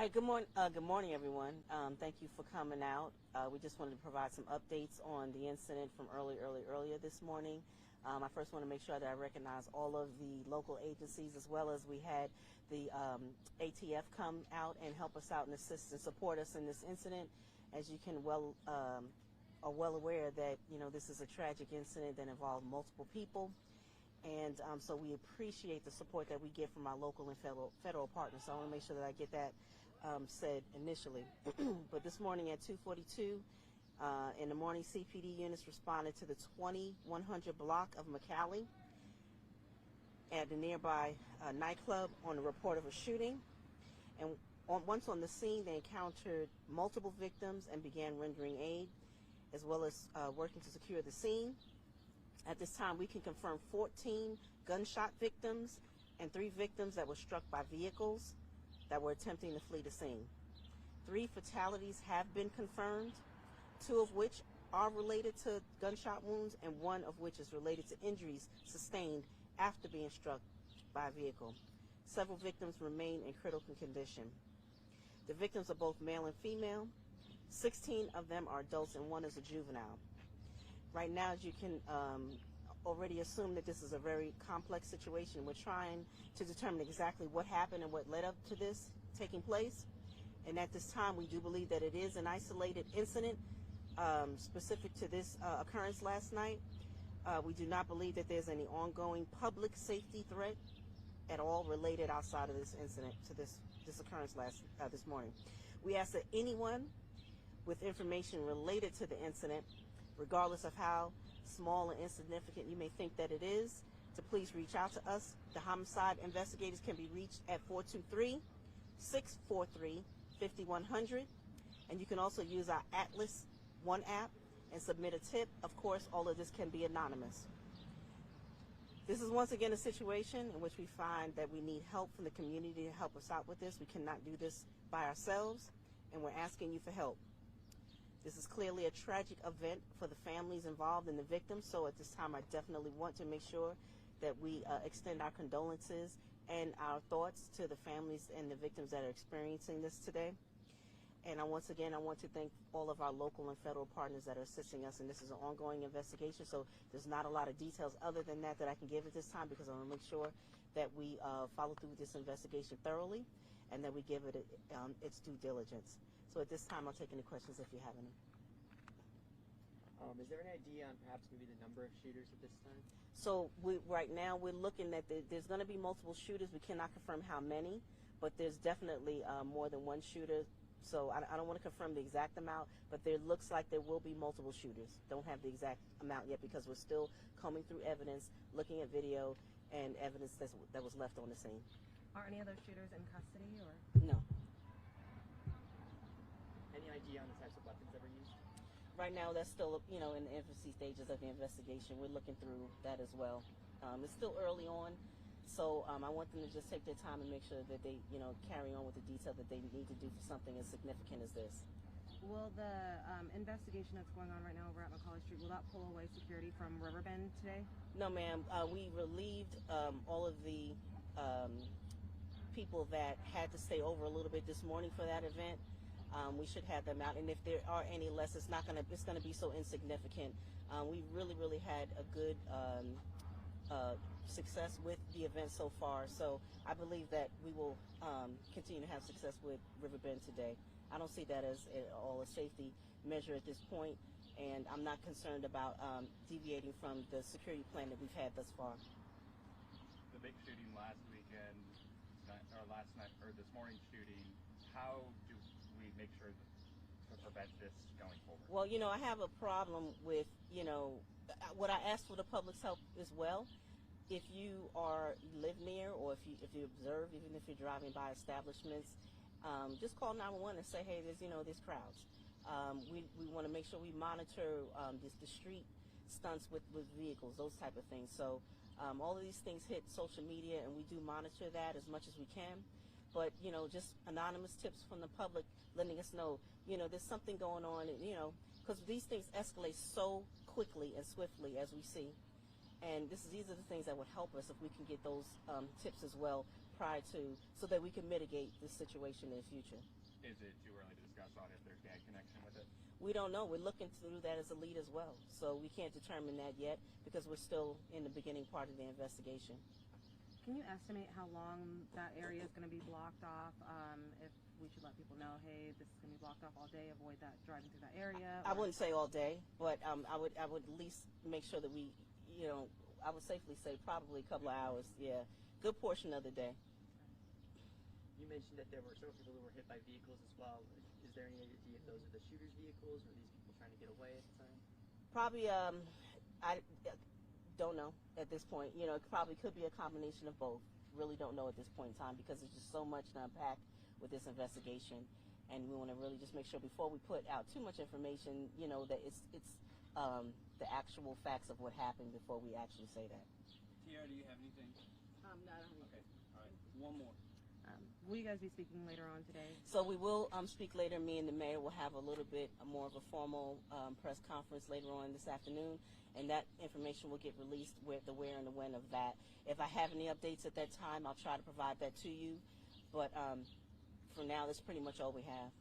right, good morning, everyone. Thank you for coming out. We just wanted to provide some updates on the incident from earlier this morning. I first want to make sure that I recognize all of the local agencies, as well as we had the ATF come out and help us out and assist and support us in this incident. As you can are well aware that this is a tragic incident that involved multiple people. And so we appreciate the support that we get from our local and federal partners. So I want to make sure that I get that said initially. But this morning at 2:42 in the morning, CPD units responded to the 2100 block of McAllen at the nearby nightclub on a report of a shooting. And once on the scene, they encountered multiple victims and began rendering aid, as well as working to secure the scene. At this time, we can confirm 14 gunshot victims and 3 victims that were struck by vehicles that were attempting to flee the scene. 3 fatalities have been confirmed, 2 of which are related to gunshot wounds, and 1 of which is related to injuries sustained after being struck by a vehicle. Several victims remain in critical condition. The victims are both male and female. 16 of them are adults and 1 is a juvenile. Right now, as you can already assume that this is a very complex situation. We're trying to determine exactly what happened and what led up to this taking place. And at this time, we do believe that it is an isolated incident specific to this occurrence last night. We do not believe that there's any ongoing public safety threat at all related outside of this incident to this occurrence this morning. We ask that anyone with information related to the incident, regardless of how small and insignificant you may think that it is, to please reach out to us. The homicide investigators can be reached at 423-643-5100. And you can also use our Atlas One app and submit a tip. Of course, all of this can be anonymous. This is once again a situation in which we find that we need help from the community to help us out with this. We cannot do this by ourselves, and we're asking you for help. This is clearly a tragic event for the families involved and the victims, so at this time I definitely want to make sure that we extend our condolences and our thoughts to the families and the victims that are experiencing this today. And once again, I want to thank all of our local and federal partners that are assisting us, and this is an ongoing investigation, so there's not a lot of details other than that I can give at this time, because I want to make sure that we follow through with this investigation thoroughly and that we give it its due diligence. So at this time, I'll take any questions if you have any. Is there any idea on perhaps maybe the number of shooters at this time? So right now we're looking at there's going to be multiple shooters. We cannot confirm how many, but there's definitely more than one shooter. So I don't want to confirm the exact amount, but there looks like there will be multiple shooters. Don't have the exact amount yet because we're still combing through evidence, looking at video and evidence that was left on the scene. Are any other shooters in custody or? No. Any idea on the types of weapons that were used? Right now, that's still, in the infancy stages of the investigation. We're looking through that as well. It's still early on, so I want them to just take their time and make sure that they, carry on with the detail that they need to do for something as significant as this. Will the investigation that's going on right now over at Macaulay Street, will that pull away security from Riverbend today? No, ma'am. We relieved all of the people that had to stay over a little bit this morning for that event. We should have them out, and if there are any less, it's going to be so insignificant. We really had a good success with the event so far, so I believe that we will continue to have success with Riverbend today. I don't see that as at all a safety measure at this point, and I'm not concerned about deviating from the security plan that we've had thus far. The big shooting last weekend, or last night, or this morning's shooting, how do we make sure to prevent this going forward? Well, I have a problem with, what I ask for the public's help as well. If you live near, or if you observe, even if you're driving by establishments, just call 911 and say, hey, there's crowds. We want to make sure we monitor the street stunts with vehicles, those type of things. So all of these things hit social media, and we do monitor that as much as we can. But, just anonymous tips from the public letting us know, there's something going on, and, because these things escalate so quickly and swiftly as we see. And these are the things that would help us if we can get those tips as well prior to, so that we can mitigate this situation in the future. Is it too early to discuss on if there's gang connection with it? We don't know. We're looking through that as a lead as well. So we can't determine that yet because we're still in the beginning part of the investigation. Can you estimate how long that area is going to be blocked off? If we should let people know, hey, this is going to be blocked off all day, avoid that driving through that area? I wouldn't say all day, but I would at least make sure that we, I would safely say probably a couple of hours. Yeah, good portion of the day. You mentioned that there were several people who were hit by vehicles as well. Is there any idea if those are the shooters' vehicles or these people trying to get away at the time? Probably, I don't know at this point. It probably could be a combination of both. Really don't know at this point in time because there's just so much to unpack with this investigation, and we want to really just make sure before we put out too much information, that it's the actual facts of what happened before we actually say that. Tiara, do you have anything? No, I don't have Okay. All right. One more. Will you guys be speaking later on today? So we will speak later. Me and the mayor will have a little bit more of a formal press conference later on this afternoon, and that information will get released with the where and the when of that. If I have any updates at that time, I'll try to provide that to you. But for now, that's pretty much all we have.